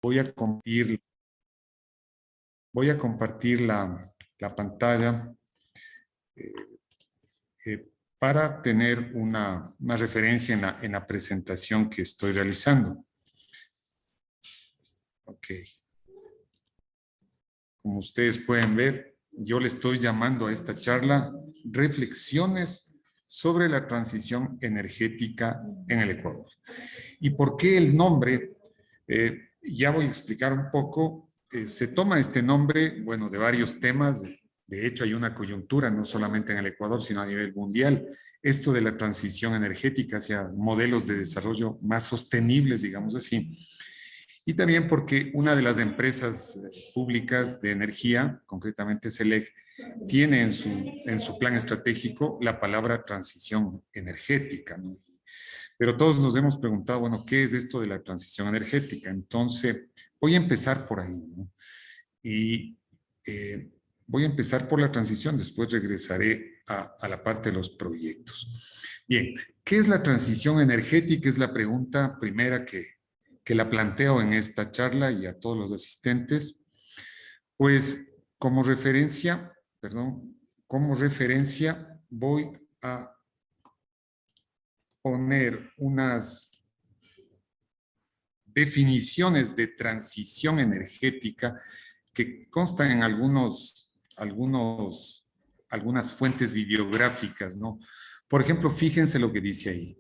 Voy a compartir, voy a compartir la pantalla eh, para tener una referencia en la presentación que estoy realizando. Ok. Como ustedes pueden ver, yo le estoy llamando a esta charla Reflexiones sobre la transición energética en el Ecuador. ¿Y por qué el nombre? Ya voy a explicar un poco. Se toma este nombre, bueno, de varios temas. De hecho, hay una coyuntura, no solamente en el Ecuador, sino a nivel mundial. Esto de la transición energética hacia modelos de desarrollo más sostenibles, digamos así. Y también porque una de las empresas públicas de energía, concretamente SELEC, tiene en su plan estratégico la palabra transición energética, ¿no? Pero todos nos hemos preguntado, bueno, ¿qué es esto de la transición energética? Entonces, voy a empezar por ahí, ¿no? Y voy a empezar por la transición, después regresaré a la parte de los proyectos. Bien, ¿qué es la transición energética? Es la pregunta primera que la planteo en esta charla y a todos los asistentes. Pues como referencia, perdón, como referencia voy a poner unas definiciones de transición energética que constan en algunas fuentes bibliográficas, ¿no? Por ejemplo, fíjense lo que dice ahí.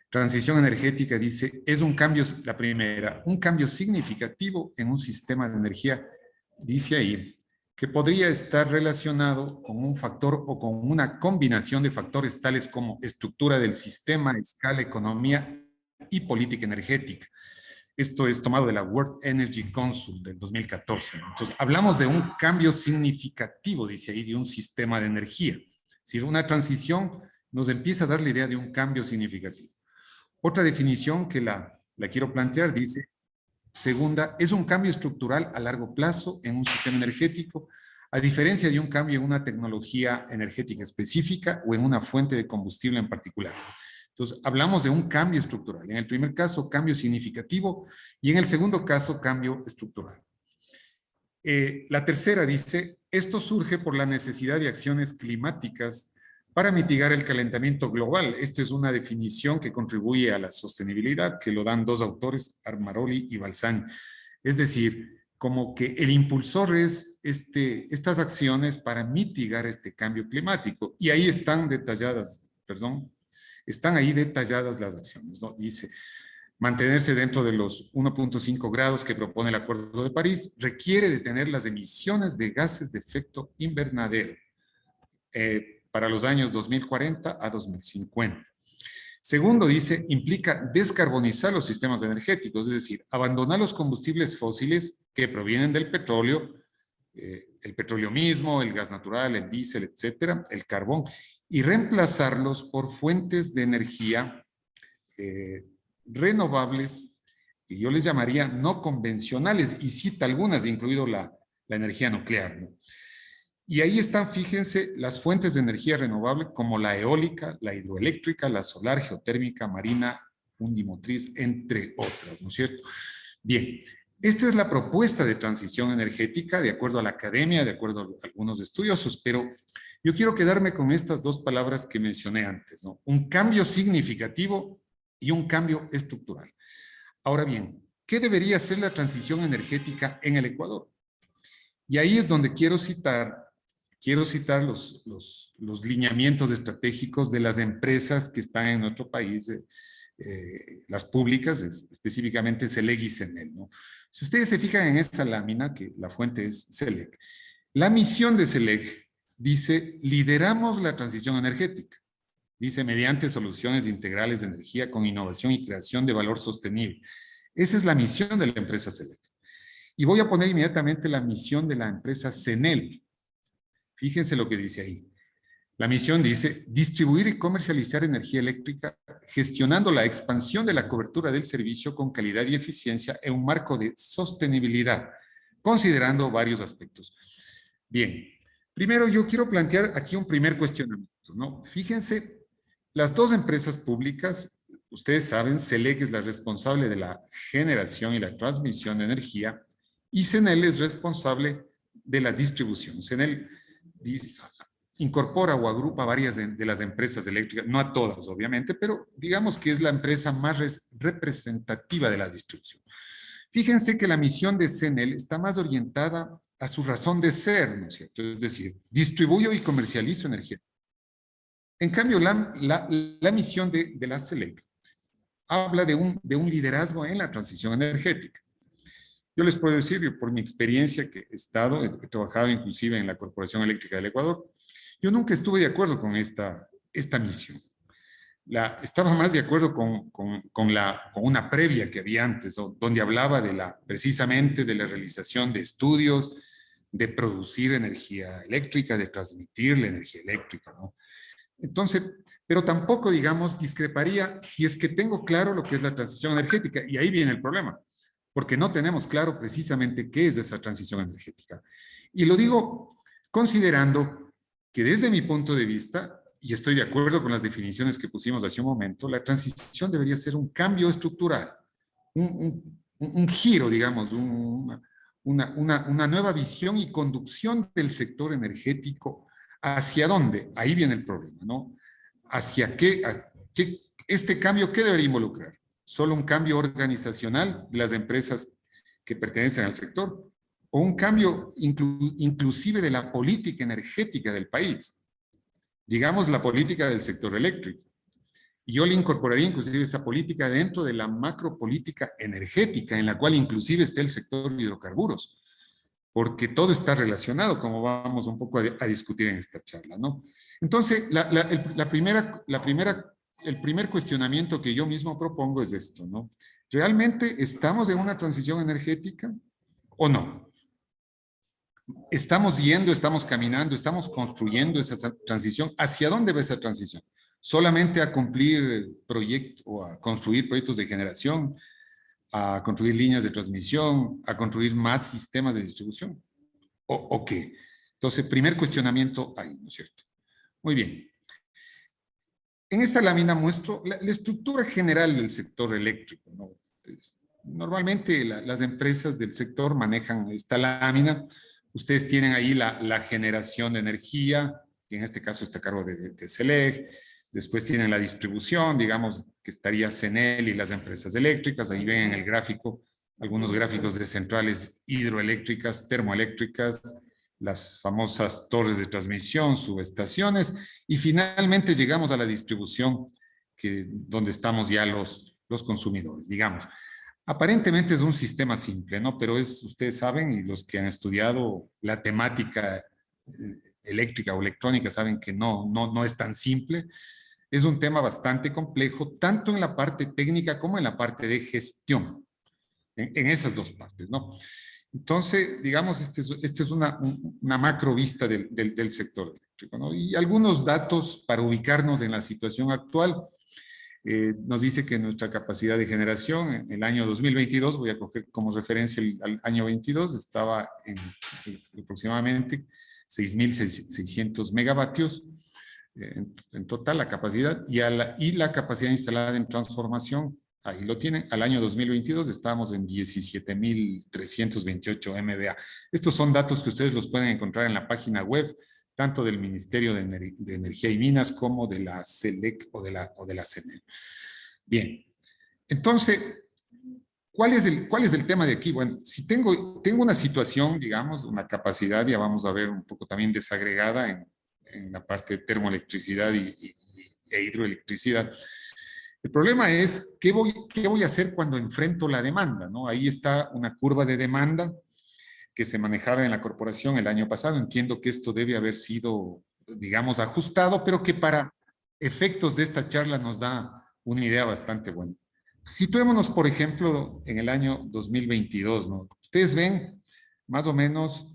Transición energética dice, es un cambio, la primera, un cambio significativo en un sistema de energía, dice ahí, que podría estar relacionado con un factor o con una combinación de factores tales como estructura del sistema, escala, economía y política energética. Esto es tomado de la World Energy Council del 2014. Entonces, hablamos de un cambio significativo, dice ahí, de un sistema de energía. Si una transición nos empieza a dar la idea de un cambio significativo. Otra definición que la quiero plantear dice, segunda, es un cambio estructural a largo plazo en un sistema energético, a diferencia de un cambio en una tecnología energética específica o en una fuente de combustible en particular. Entonces, hablamos de un cambio estructural. En el primer caso, cambio significativo, y en el segundo caso, cambio estructural. La tercera dice, esto surge por la necesidad de acciones climáticas para mitigar el calentamiento global. Esta es una definición que contribuye a la sostenibilidad, que lo dan dos autores, Armaroli y Balzani. Es decir, como que el impulsor es estas acciones para mitigar este cambio climático. Y ahí están detalladas, perdón, están ahí detalladas las acciones, ¿no? Dice, mantenerse dentro de los 1.5 grados que propone el Acuerdo de París requiere detener las emisiones de gases de efecto invernadero para los años 2040 a 2050. Segundo, dice, implica descarbonizar los sistemas energéticos, es decir, abandonar los combustibles fósiles que provienen del petróleo, el petróleo mismo, el gas natural, el diésel, etcétera, el carbón, y reemplazarlos por fuentes de energía renovables, que yo les llamaría no convencionales, y cita algunas, incluido la energía nuclear, ¿no? Y ahí están, fíjense, las fuentes de energía renovable como la eólica, la hidroeléctrica, la solar, geotérmica, marina, undimotriz, entre otras, ¿no es cierto? Bien, esta es la propuesta de transición energética de acuerdo a la academia, de acuerdo a algunos estudiosos, pero yo quiero quedarme con estas dos palabras que mencioné antes, ¿no? Un cambio significativo y un cambio estructural. Ahora bien, ¿qué debería ser la transición energética en el Ecuador? Y ahí es donde quiero citar los lineamientos estratégicos de las empresas que están en nuestro país, las públicas, específicamente SELEC y CENEL, ¿no? Si ustedes se fijan en esa lámina, que la fuente es SELEC, la misión de SELEC dice, lideramos la transición energética. Dice, mediante soluciones integrales de energía con innovación y creación de valor sostenible. Esa es la misión de la empresa SELEC. Y voy a poner inmediatamente la misión de la empresa CENEL. Fíjense lo que dice ahí. La misión dice, distribuir y comercializar energía eléctrica gestionando la expansión de la cobertura del servicio con calidad y eficiencia en un marco de sostenibilidad, considerando varios aspectos. Bien, primero yo quiero plantear aquí un primer cuestionamiento, ¿no? Fíjense, las dos empresas públicas ustedes saben, SELEC es la responsable de la generación y la transmisión de energía y CENEL es responsable de la distribución. CENEL incorpora o agrupa varias de las empresas eléctricas, no a todas obviamente, pero digamos que es la empresa más representativa de la distribución. Fíjense que la misión de CENEL está más orientada a su razón de ser, ¿no es cierto? Es decir, distribuyo y comercializo energía. En cambio, la misión de la SELEC habla de un liderazgo en la transición energética. Yo les puedo decir, por mi experiencia que he trabajado inclusive en la Corporación Eléctrica del Ecuador, yo nunca estuve de acuerdo con esta misión. Estaba más de acuerdo con una previa que había antes, donde hablaba precisamente de la realización de estudios, de producir energía eléctrica, de transmitir la energía eléctrica, ¿no? Entonces, pero tampoco, digamos, discreparía si es que tengo claro lo que es la transición energética, y ahí viene el problema, porque no tenemos claro precisamente qué es esa transición energética. Y lo digo considerando que desde mi punto de vista, y estoy de acuerdo con las definiciones que pusimos hace un momento, la transición debería ser un cambio estructural, un giro, digamos, una nueva visión y conducción del sector energético. ¿Hacia dónde? Ahí viene el problema, ¿no? ¿Hacia qué? ¿Este cambio qué debería involucrar? ¿Solo un cambio organizacional de las empresas que pertenecen al sector? ¿O un cambio inclusive de la política energética del país? Digamos, la política del sector eléctrico. Y yo le incorporaría inclusive esa política dentro de la macropolítica energética, en la cual inclusive está el sector de hidrocarburos, porque todo está relacionado, como vamos un poco a discutir en esta charla, ¿no? Entonces, el primer cuestionamiento que yo mismo propongo es esto, ¿no? ¿Realmente estamos en una transición energética o no? Estamos yendo, estamos caminando, estamos construyendo esa transición. ¿Hacia dónde va esa transición? ¿Solamente a cumplir proyectos o a construir proyectos de generación, a construir líneas de transmisión, a construir más sistemas de distribución? ¿O qué? Entonces, primer cuestionamiento ahí, ¿no es cierto? Muy bien. En esta lámina muestro la estructura general del sector eléctrico, ¿no? Normalmente las empresas del sector manejan esta lámina. Ustedes tienen ahí la generación de energía, que en este caso está a cargo de SELEC. Después tienen la distribución, digamos que estaría CENEL y las empresas eléctricas. Ahí ven en el gráfico algunos gráficos de centrales hidroeléctricas, termoeléctricas, las famosas torres de transmisión, subestaciones, y finalmente llegamos a la distribución, donde estamos ya los consumidores, digamos. Aparentemente es un sistema simple, ¿no? Pero ustedes saben, y los que han estudiado la temática eléctrica o electrónica saben que no es tan simple. Es un tema bastante complejo, tanto en la parte técnica como en la parte de gestión, en esas dos partes, ¿no? Entonces, digamos, esta es una macro vista del sector eléctrico, ¿no? Y algunos datos para ubicarnos en la situación actual. Nos dice que nuestra capacidad de generación en el año 2022, voy a coger como referencia al año 22, estaba en aproximadamente 6.600 megavatios en total la capacidad, y la capacidad instalada en transformación, ahí lo tienen, al año 2022 estábamos en 17.328 MVA. Estos son datos que ustedes los pueden encontrar en la página web, tanto del Ministerio de Energía y Minas como de la SELEC o de la CENEL. Bien, entonces, ¿cuál es el tema de aquí? Bueno, si tengo una situación, digamos, una capacidad, ya vamos a ver un poco también desagregada en la parte de termoelectricidad e hidroelectricidad. El problema es, ¿qué voy a hacer cuando enfrento la demanda, ¿no? Ahí está una curva de demanda que se manejaba en la corporación el año pasado. Entiendo que esto debe haber sido, digamos, ajustado, pero que para efectos de esta charla nos da una idea bastante buena. Situémonos, por ejemplo, en el año 2022, ¿no? Ustedes ven más o menos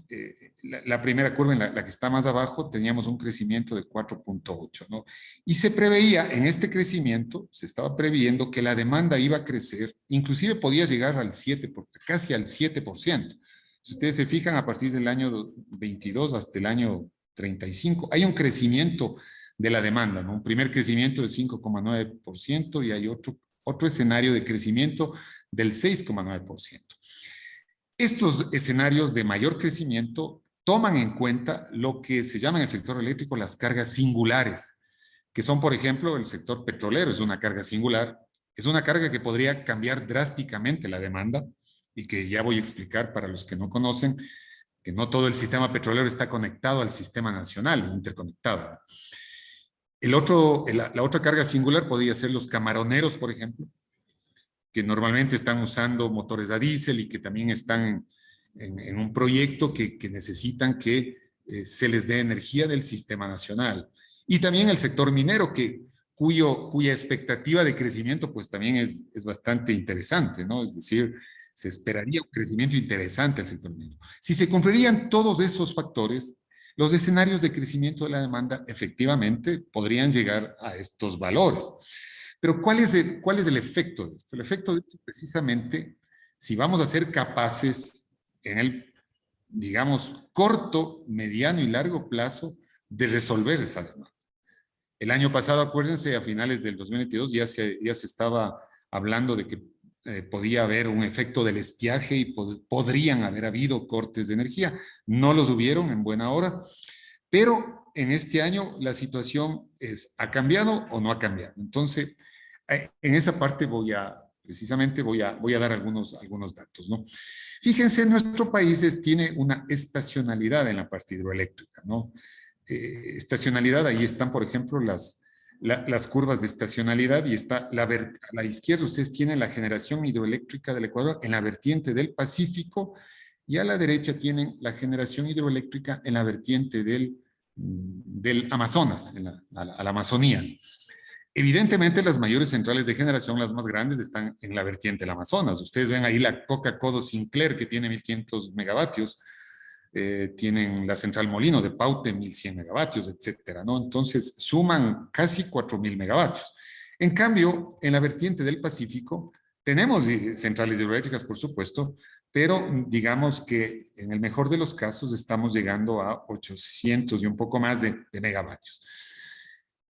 la primera curva, en la que está más abajo, teníamos un crecimiento de 4.8, ¿no? Y se preveía, en este crecimiento, se estaba previendo que la demanda iba a crecer, inclusive podía llegar al 7, casi al 7%. Si ustedes se fijan, a partir del año 22 hasta el año 35, hay un crecimiento de la demanda, ¿no? Un primer crecimiento de 5,9% y hay otro otro escenario de crecimiento del 6,9%. Estos escenarios de mayor crecimiento toman en cuenta lo que se llama en el sector eléctrico las cargas singulares, que son, por ejemplo, el sector petrolero es una carga singular, es una carga que podría cambiar drásticamente la demanda y que ya voy a explicar para los que no conocen, que no todo el sistema petrolero está conectado al sistema nacional, interconectado. La otra carga singular podría ser los camaroneros, por ejemplo, que normalmente están usando motores a diésel y que también están en un proyecto que necesitan que se les dé energía del sistema nacional. Y también el sector minero, cuya expectativa de crecimiento pues también es bastante interesante, ¿no? Es decir, se esperaría un crecimiento interesante del sector minero. Si se cumplirían todos esos factores, los escenarios de crecimiento de la demanda efectivamente podrían llegar a estos valores. Pero ¿cuál es el efecto de esto? El efecto de esto es precisamente si vamos a ser capaces en el, digamos, corto, mediano y largo plazo de resolver esa demanda. El año pasado, acuérdense, a finales del 2022 ya se estaba hablando de que podía haber un efecto del estiaje y podrían haber habido cortes de energía. No los hubieron en buena hora, pero en este año la situación ¿ha cambiado o no ha cambiado? Entonces, en esa parte precisamente voy a dar algunos datos, ¿no? Fíjense, nuestro país tiene una estacionalidad en la parte hidroeléctrica, ¿no? Estacionalidad, ahí están, por ejemplo, las curvas de estacionalidad y está a la izquierda ustedes tienen la generación hidroeléctrica del Ecuador en la vertiente del Pacífico y a la derecha tienen la generación hidroeléctrica en la vertiente del Amazonas, a la Amazonía. Evidentemente, las mayores centrales de generación, las más grandes, están en la vertiente del Amazonas. Ustedes ven ahí la Coca-Cola Sinclair, que tiene 1.500 megavatios. Tienen la central Molino de Paute, 1.100 megavatios, etcétera, ¿no? Entonces, suman casi 4.000 megavatios. En cambio, en la vertiente del Pacífico, tenemos centrales hidroeléctricas, por supuesto, pero digamos que en el mejor de los casos estamos llegando a 800 y un poco más de megavatios.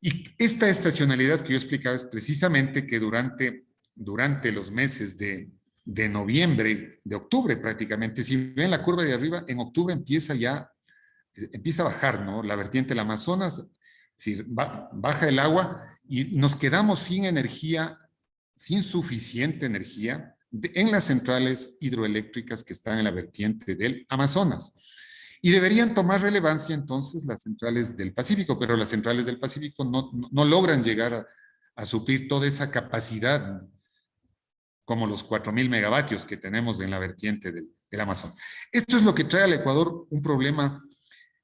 Y esta estacionalidad que yo explicaba es precisamente que durante los meses de noviembre, de octubre prácticamente, si ven la curva de arriba, en octubre empieza a bajar, ¿no? La vertiente del Amazonas, si baja el agua y nos quedamos sin energía, sin suficiente energía en las centrales hidroeléctricas que están en la vertiente del Amazonas. Y deberían tomar relevancia entonces las centrales del Pacífico, pero las centrales del Pacífico no logran llegar a suplir toda esa capacidad, como los 4.000 megavatios que tenemos en la vertiente del Amazonas. Esto es lo que trae al Ecuador un problema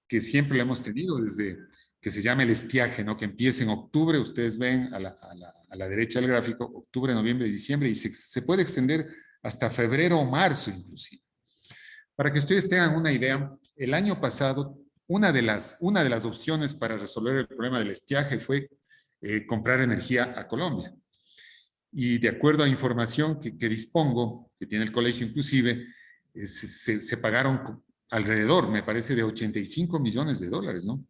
que siempre lo hemos tenido desde que se llama el estiaje, ¿no? Que empieza en octubre, ustedes ven a la derecha del gráfico, octubre, noviembre, diciembre, y se puede extender hasta febrero o marzo inclusive. Para que ustedes tengan una idea, el año pasado, una de las opciones para resolver el problema del estiaje fue comprar energía a Colombia. Y de acuerdo a información que dispongo, que tiene el colegio inclusive, se pagaron alrededor, me parece, de 85 millones de dólares, ¿no?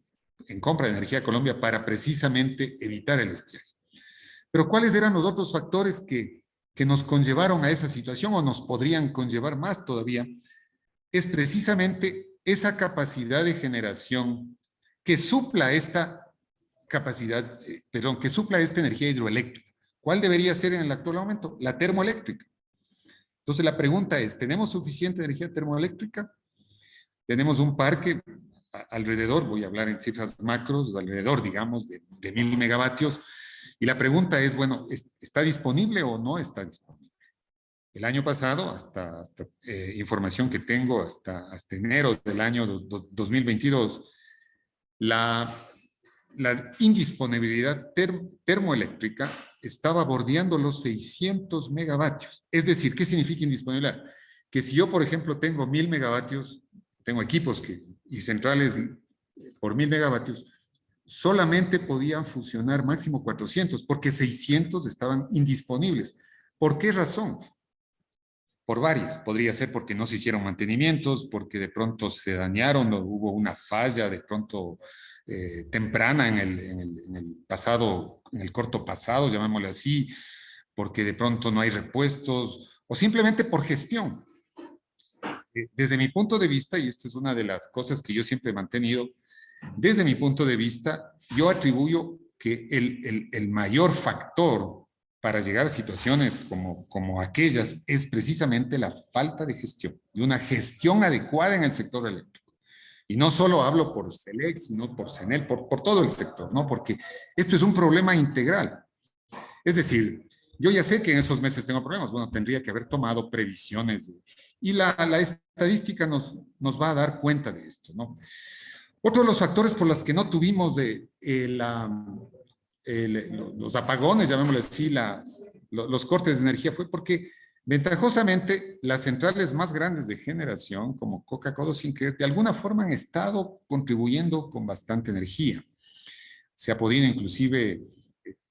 En compra de energía a Colombia para precisamente evitar el estiaje. Pero ¿cuáles eran los otros factores que nos conllevaron a esa situación o nos podrían conllevar más todavía? Es precisamente esa capacidad de generación que supla esta energía hidroeléctrica. ¿Cuál debería ser en el actual momento? La termoeléctrica. Entonces la pregunta es, ¿tenemos suficiente energía termoeléctrica? Tenemos un parque alrededor, voy a hablar en cifras macros, alrededor, digamos, de 1.000 megavatios. Y la pregunta es, bueno, ¿está disponible o no está disponible? El año pasado, hasta información que tengo, hasta enero del año 2022, la indisponibilidad termoeléctrica estaba bordeando los 600 megavatios. Es decir, ¿qué significa indisponibilidad? Que si yo, por ejemplo, tengo 1.000 megavatios, tengo equipos y centrales por 1.000 megavatios, solamente podían funcionar máximo 400, porque 600 estaban indisponibles. ¿Por qué razón? Por varias. Podría ser porque no se hicieron mantenimientos, porque de pronto se dañaron o hubo una falla de pronto temprana en el pasado, en el corto pasado, llamémosle así, porque de pronto no hay repuestos o simplemente por gestión. Desde mi punto de vista, y esto es una de las cosas que yo siempre he mantenido, desde mi punto de vista, yo atribuyo que el mayor factor para llegar a situaciones como aquellas es precisamente la falta de gestión, y una gestión adecuada en el sector eléctrico. Y no solo hablo por SELEC, sino por CENEL, por todo el sector, ¿no? Porque esto es un problema integral. Es decir, yo ya sé que en esos meses tengo problemas, bueno, tendría que haber tomado previsiones y la estadística nos va a dar cuenta de esto, ¿no? Otro de los factores por los que no tuvimos los apagones, llamémosle así, los cortes de energía fue porque ventajosamente las centrales más grandes de generación, como Coca-Cola Sinclair, de alguna forma han estado contribuyendo con bastante energía. Se ha podido inclusive,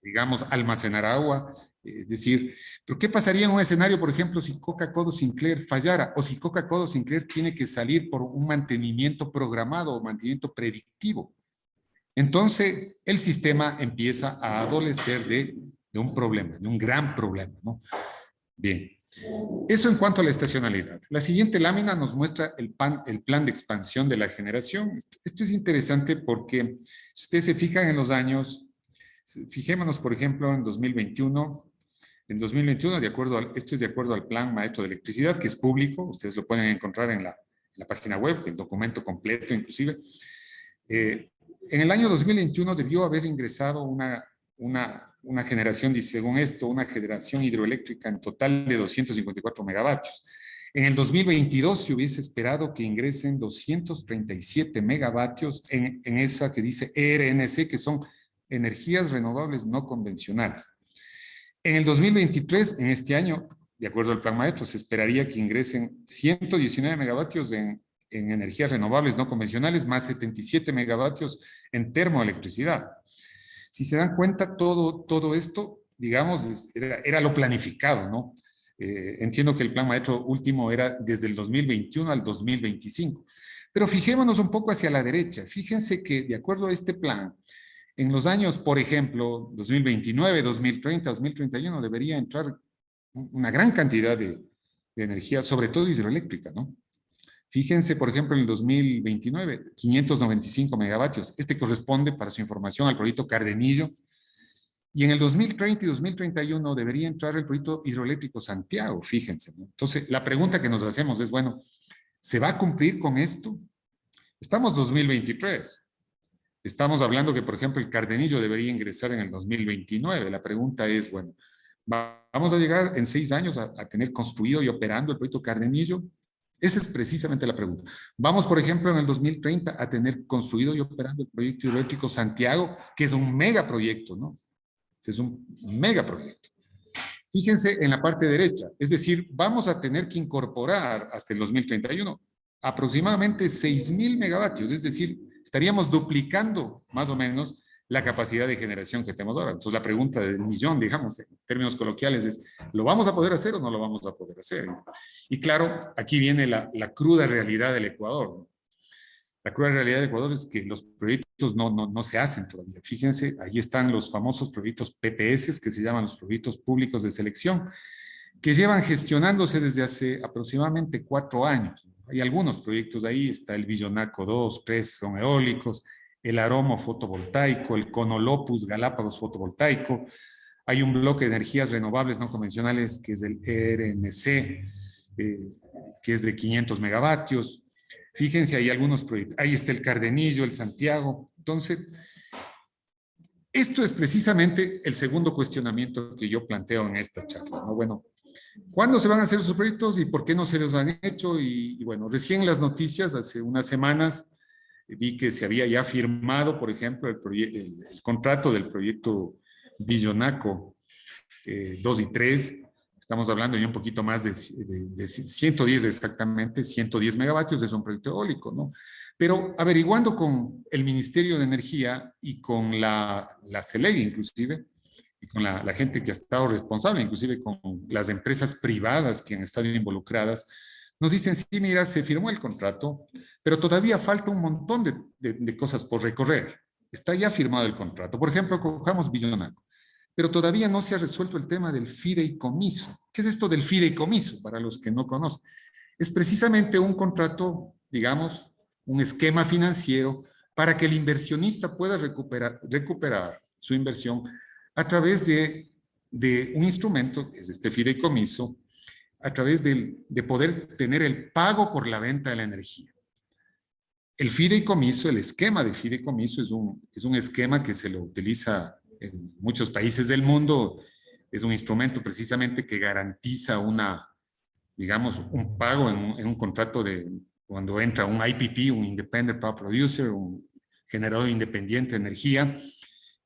digamos, almacenar agua. Es decir, ¿pero qué pasaría en un escenario, por ejemplo, si Coca-Cola Sinclair fallara o si Coca-Cola Sinclair tiene que salir por un mantenimiento programado o mantenimiento predictivo? Entonces, el sistema empieza a adolecer de un problema, de un gran problema, ¿no? Bien, eso en cuanto a la estacionalidad. La siguiente lámina nos muestra el plan de expansión de la generación. Esto es interesante porque si ustedes se fijan en los años, fijémonos, por ejemplo, en 2021. En 2021, esto es de acuerdo al Plan Maestro de Electricidad, que es público, ustedes lo pueden encontrar en la página web, el documento completo inclusive. En el año 2021 debió haber ingresado una generación, según esto, una generación hidroeléctrica en total de 254 megavatios. En el 2022 se hubiese esperado que ingresen 237 megavatios en esa que dice ERNC, que son energías renovables no convencionales. En el 2023, en este año, de acuerdo al Plan Maestro, se esperaría que ingresen 119 megavatios en energías renovables no convencionales, más 77 megavatios en termoelectricidad. Si se dan cuenta, todo esto, digamos, era lo planificado, ¿no? Entiendo que el Plan Maestro último era desde el 2021 al 2025. Pero fijémonos un poco hacia la derecha. Fíjense que, de acuerdo a este plan, en los años, por ejemplo, 2029, 2030, 2031, debería entrar una gran cantidad de energía, sobre todo hidroeléctrica, ¿no? Fíjense, por ejemplo, en el 2029, 595 megavatios. Este corresponde, para su información, al proyecto Cardenillo. Y en el 2030 y 2031 debería entrar el proyecto hidroeléctrico Santiago, fíjense, ¿no? Entonces, la pregunta que nos hacemos es, bueno, ¿se va a cumplir con esto? Estamos 2023. Estamos hablando que, por ejemplo, el Cardenillo debería ingresar en el 2029. La pregunta es, bueno, ¿vamos a llegar en 6 años a tener construido y operando el proyecto Cardenillo? Esa es precisamente la pregunta. Vamos, por ejemplo, en el 2030 a tener construido y operando el proyecto hidroeléctrico Santiago, que es un megaproyecto, ¿no? Es un megaproyecto. Fíjense en la parte derecha, es decir, vamos a tener que incorporar hasta el 2031 aproximadamente 6,000 megavatios, es decir, estaríamos duplicando más o menos la capacidad de generación que tenemos ahora. Entonces la pregunta del millón, digamos, en términos coloquiales es, ¿lo vamos a poder hacer o no lo vamos a poder hacer? Y claro, aquí viene la cruda realidad del Ecuador, ¿no? La cruda realidad del Ecuador es que los proyectos no se hacen todavía. Fíjense, ahí están los famosos proyectos PPS, que se llaman los proyectos públicos de selección, que llevan gestionándose desde hace aproximadamente 4 años. Hay algunos proyectos ahí, está el Villonaco 2, 3 son eólicos, el Aromo fotovoltaico, el Conolopus Galápagos fotovoltaico, hay un bloque de energías renovables no convencionales que es el ERNC, que es de 500 megavatios. Fíjense, hay algunos proyectos, ahí está el Cardenillo, el Santiago. Entonces, esto es precisamente el segundo cuestionamiento que yo planteo en esta charla, ¿no? Bueno, ¿cuándo se van a hacer esos proyectos y por qué no se los han hecho? Y bueno, recién las noticias, hace unas semanas, vi que se había ya firmado, por ejemplo, el contrato del proyecto Villonaco 2 y 3. Estamos hablando de un poquito más de 110 exactamente, 110 megavatios, es un proyecto eólico, ¿no? Pero averiguando con el Ministerio de Energía y con la CELEG inclusive, y con la gente que ha estado responsable, inclusive con las empresas privadas que han estado involucradas, nos dicen, sí, mira, se firmó el contrato, pero todavía falta un montón de cosas por recorrer. Está ya firmado el contrato. Por ejemplo, cojamos Villonaco. pero todavía no se ha resuelto el tema del fideicomiso. ¿Qué es esto del fideicomiso? Para los que no conocen. Es precisamente un contrato, digamos, un esquema financiero para que el inversionista pueda recuperar su inversión a través de un instrumento, que es este fideicomiso, a través de poder tener el pago por la venta de la energía. El fideicomiso, el esquema de fideicomiso es un esquema que se lo utiliza en muchos países del mundo. Es un instrumento precisamente que garantiza digamos, un pago en un contrato de cuando entra un IPP, un Independent Power Producer, un generador independiente de energía,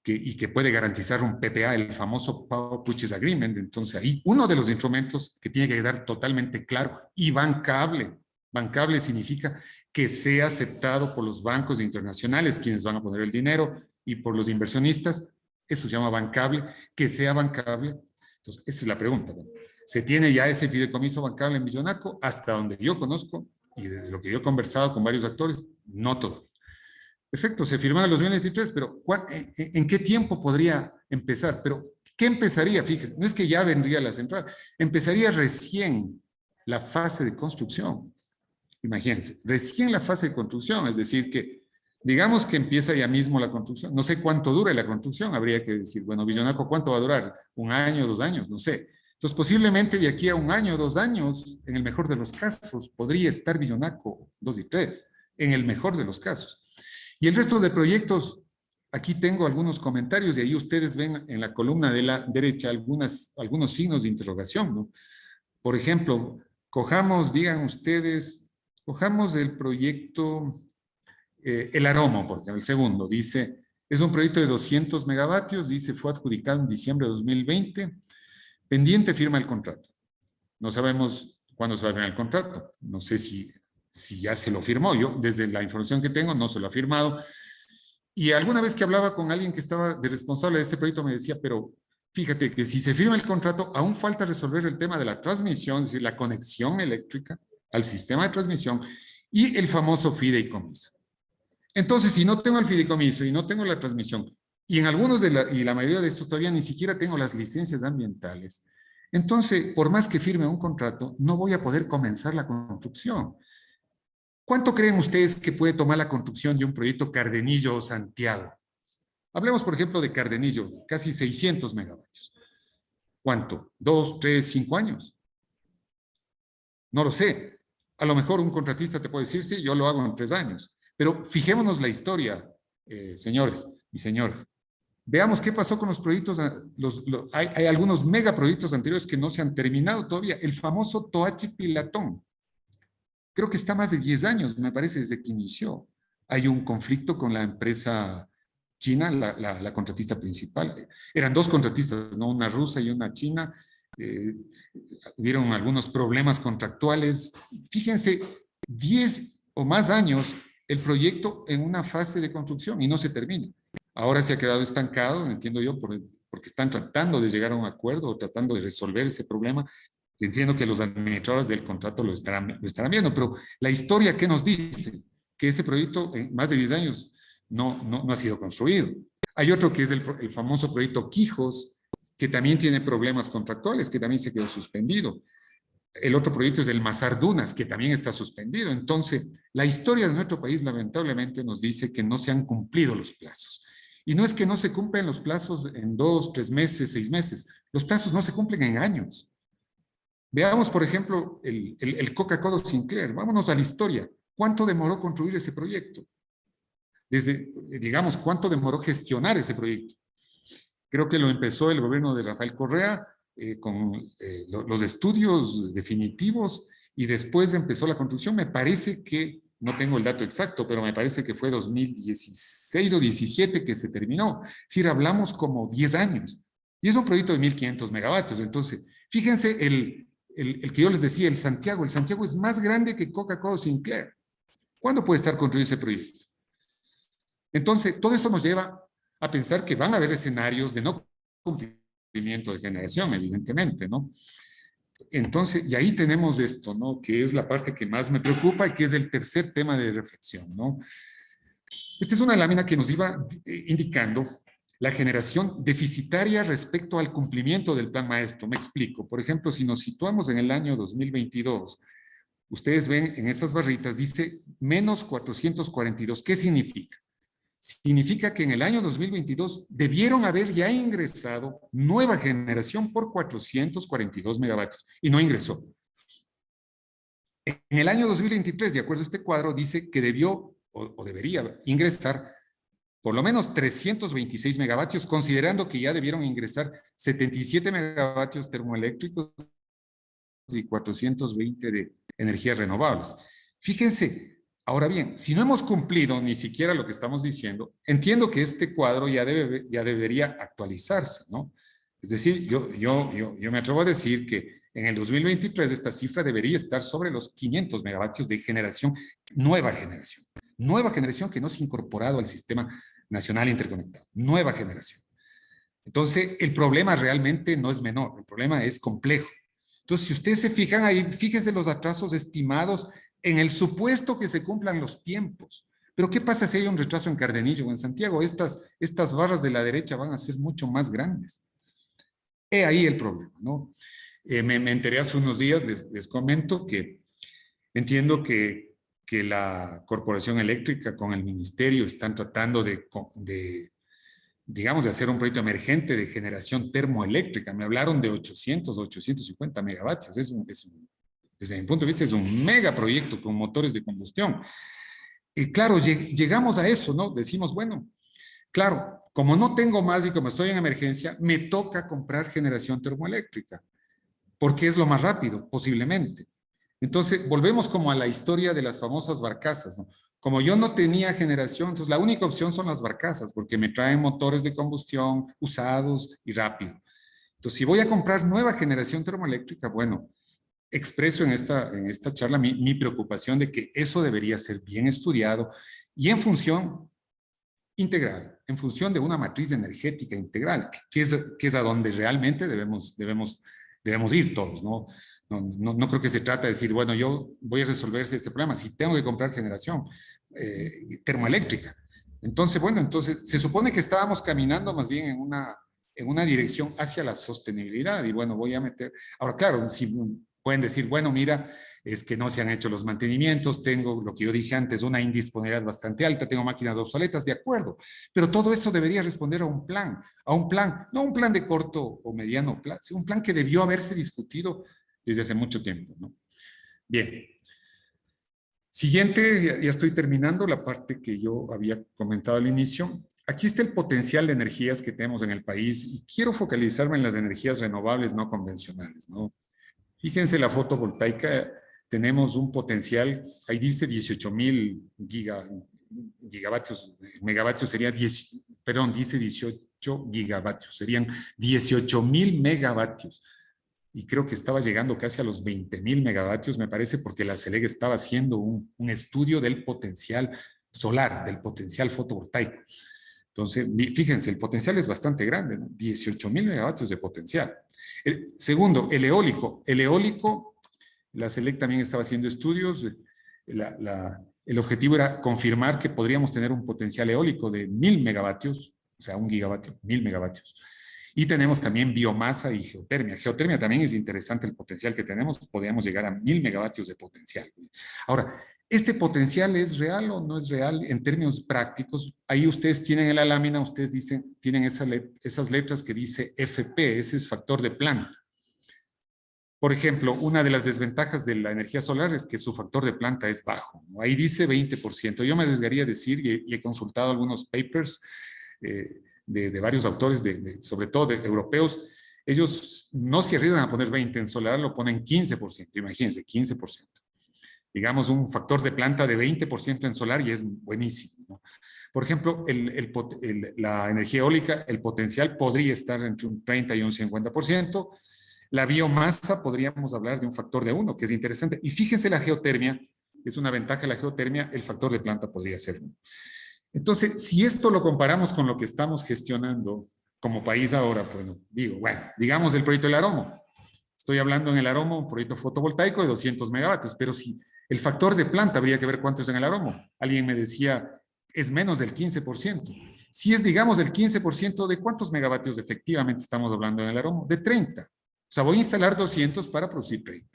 y que puede garantizar un PPA, el famoso Power Purchase Agreement. Entonces, ahí uno de los instrumentos que tiene que quedar totalmente claro y bancable. Bancable significa que sea aceptado por los bancos internacionales, quienes van a poner el dinero, y por los inversionistas. Eso se llama bancable, que sea bancable. Entonces, esa es la pregunta. Bueno, ¿se tiene ya ese fideicomiso bancable en Millonaco? Hasta donde yo conozco, y desde lo que yo he conversado con varios actores, no todo. Perfecto, se firma en el 2023, pero ¿en qué tiempo podría empezar? Pero, ¿qué empezaría? Fíjese, no es que ya vendría la central, empezaría recién la fase de construcción. Imagínense, recién la fase de construcción, es decir, que digamos que empieza ya mismo la construcción. No sé cuánto dure la construcción, habría que decir, bueno, Millonaco, ¿cuánto va a durar? ¿Un año, 2 años? No sé. Entonces, posiblemente de aquí a 1 año, 2 años, en el mejor de los casos, podría estar Millonaco 2 y 3, en el mejor de los casos. Y el resto de proyectos, aquí tengo algunos comentarios y ahí ustedes ven en la columna de la derecha algunos signos de interrogación, ¿no? Por ejemplo, digan ustedes, cojamos el proyecto El Aroma, porque el segundo dice, es un proyecto de 200 megavatios, dice, fue adjudicado en diciembre de 2020, pendiente firma el contrato. No sabemos cuándo se va a firmar el contrato, no sé si ya se lo firmó. Yo, desde la información que tengo, no se lo ha firmado. Y alguna vez que hablaba con alguien que estaba de responsable de este proyecto, me decía, pero fíjate que si se firma el contrato, aún falta resolver el tema de la transmisión, es decir, la conexión eléctrica al sistema de transmisión y el famoso fideicomiso. Entonces, si no tengo el fideicomiso y no tengo la transmisión, y en algunos y la mayoría de estos todavía ni siquiera tengo las licencias ambientales, entonces, por más que firme un contrato, no voy a poder comenzar la construcción. ¿Cuánto creen ustedes que puede tomar la construcción de un proyecto Cardenillo o Santiago? Hablemos, por ejemplo, de Cardenillo, casi 600 megavatios. ¿Cuánto? ¿2, 3, 5 años? No lo sé. A lo mejor un contratista te puede decir, sí, yo lo hago en 3 años. Pero fijémonos la historia, señores y señoras. Veamos qué pasó con los proyectos. Hay algunos megaproyectos anteriores que no se han terminado todavía. El famoso Toachi Pilatón. Creo que está más de 10 años, me parece, desde que inició. Hay un conflicto con la empresa china, la contratista principal. Eran 2 contratistas, ¿no? Una rusa y una china. Hubieron algunos problemas contractuales. Fíjense, 10 o más años el proyecto en una fase de construcción y no se termina. Ahora se ha quedado estancado, entiendo yo, porque están tratando de llegar a un acuerdo o tratando de resolver ese problema. Entiendo que los administradores del contrato lo estarán viendo, pero la historia, ¿qué nos dice? Que ese proyecto en más de 10 años no ha sido construido. Hay otro que es el famoso proyecto Quijos, que también tiene problemas contractuales, que también se quedó suspendido. El otro proyecto es el Mazar Dunas, que también está suspendido. Entonces, la historia de nuestro país lamentablemente nos dice que no se han cumplido los plazos. Y no es que no se cumplen los plazos en 2, 3 meses, 6 meses. Los plazos no se cumplen en años. Veamos, por ejemplo, el Coca-Cola Sinclair. Vámonos a la historia. ¿Cuánto demoró construir ese proyecto? Digamos, ¿cuánto demoró gestionar ese proyecto? Creo que lo empezó el gobierno de Rafael Correa con los estudios definitivos y después empezó la construcción. Me parece que, no tengo el dato exacto, pero me parece que fue 2016 o 17 que se terminó. Es decir, hablamos como 10 años. Y es un proyecto de 1.500 megavatios. Entonces, fíjense el que yo les decía, el Santiago es más grande que Coca-Cola Sinclair. ¿Cuándo puede estar construido ese proyecto? Entonces, todo eso nos lleva a pensar que van a haber escenarios de no cumplimiento de generación, evidentemente, ¿no? Entonces, y ahí tenemos esto, ¿no? Que es la parte que más me preocupa y que es el tercer tema de reflexión, ¿no? Esta es una lámina que nos iba indicando la generación deficitaria respecto al cumplimiento del plan maestro. Me explico. Por ejemplo, si nos situamos en el año 2022, ustedes ven en esas barritas, dice menos 442. ¿Qué significa? Significa que en el año 2022 debieron haber ya ingresado nueva generación por 442 megavatios y no ingresó. En el año 2023, de acuerdo a este cuadro, dice que debió o debería ingresar por lo menos 326 megavatios, considerando que ya debieron ingresar 77 megavatios termoeléctricos y 420 de energías renovables. Fíjense, ahora bien, si no hemos cumplido ni siquiera lo que estamos diciendo, entiendo que este cuadro ya debería actualizarse, ¿no? Es decir, yo me atrevo a decir que en el 2023 esta cifra debería estar sobre los 500 megavatios de generación, nueva generación que no se ha incorporado al sistema nacional interconectado, nueva generación. Entonces, el problema realmente no es menor, el problema es complejo. Entonces, si ustedes se fijan ahí, fíjense los atrasos estimados en el supuesto que se cumplan los tiempos. Pero ¿qué pasa si hay un retraso en Cardenillo o en Santiago? Estas barras de la derecha van a ser mucho más grandes. He ahí el problema, ¿no? Me enteré hace unos días, les comento que entiendo que la Corporación Eléctrica con el Ministerio están tratando digamos, de hacer un proyecto emergente de generación termoeléctrica. Me hablaron de 850 megavatios. Desde mi punto de vista, es un megaproyecto con motores de combustión. Y claro, llegamos a eso, ¿no? Decimos, bueno, claro, como no tengo más y como estoy en emergencia, me toca comprar generación termoeléctrica, porque es lo más rápido, posiblemente. Entonces, volvemos como a la historia de las famosas barcazas, ¿no? Como yo no tenía generación, entonces la única opción son las barcazas, porque me traen motores de combustión usados y rápido. Entonces, si voy a comprar nueva generación termoeléctrica, bueno, expreso en esta charla mi preocupación de que eso debería ser bien estudiado y en función integral, en función de una matriz energética integral, que es a donde realmente debemos ir todos, ¿no? No creo que se trata de decir, bueno, yo voy a resolver este problema, si tengo que comprar generación termoeléctrica. Entonces, bueno, entonces se supone que estábamos caminando más bien en una dirección hacia la sostenibilidad y bueno, voy a meter, ahora claro, si pueden decir, bueno, mira, es que no se han hecho los mantenimientos, tengo lo que yo dije antes, una indisponibilidad bastante alta, tengo máquinas obsoletas, de acuerdo, pero todo eso debería responder a un plan, no un plan de corto o mediano plazo, un plan que debió haberse discutido desde hace mucho tiempo, ¿no? Bien. Siguiente, ya estoy terminando la parte que yo había comentado al inicio. Aquí está el potencial de energías que tenemos en el país y quiero focalizarme en las energías renovables no convencionales, ¿no? Fíjense la fotovoltaica, tenemos un potencial, ahí dice 18,000 gigavatios, megavatios sería dice 18 gigavatios, serían 18,000 megavatios. Y creo que estaba llegando casi a los 20,000 megavatios, me parece, porque la CELEG estaba haciendo un estudio del potencial solar, del potencial fotovoltaico. Entonces, fíjense, el potencial es bastante grande, ¿no? 18,000 megavatios de potencial. Segundo, el eólico. El eólico, la CELEC también estaba haciendo estudios. El objetivo era confirmar que podríamos tener un potencial eólico de 1,000 megavatios, o sea, 1 gigavatio, 1,000 megavatios. Y tenemos también biomasa y geotermia. Geotermia también es interesante el potencial que tenemos. Podríamos llegar a 1,000 megavatios de potencial. Ahora, ¿este potencial es real o no es real en términos prácticos? Ahí ustedes tienen en la lámina, ustedes tienen esas letras que dice FP, ese es factor de planta. Por ejemplo, una de las desventajas de la energía solar es que su factor de planta es bajo, ¿no? Ahí dice 20%. Yo me arriesgaría a decir, y he consultado algunos papers de varios autores, sobre todo de europeos, ellos no se arriesgan a poner 20 en solar, lo ponen 15%, imagínense, 15%. Digamos, un factor de planta de 20% en solar y es buenísimo, ¿no? Por ejemplo, la energía eólica, el potencial podría estar entre un 30 y un 50%. La biomasa, podríamos hablar de un factor de 1, que es interesante. Y fíjense la geotermia, es una ventaja de la geotermia, el factor de planta podría ser 1. Entonces, si esto lo comparamos con lo que estamos gestionando como país ahora, bueno, digamos el proyecto del Aromo. Estoy hablando en el Aromo, un proyecto fotovoltaico de 200 megavatios, pero si el factor de planta habría que ver cuánto es en el Aromo. Alguien me decía, es menos del 15%. Si es, digamos, del 15%, ¿de cuántos megavatios efectivamente estamos hablando en el Aromo? De 30. O sea, voy a instalar 200 para producir 30.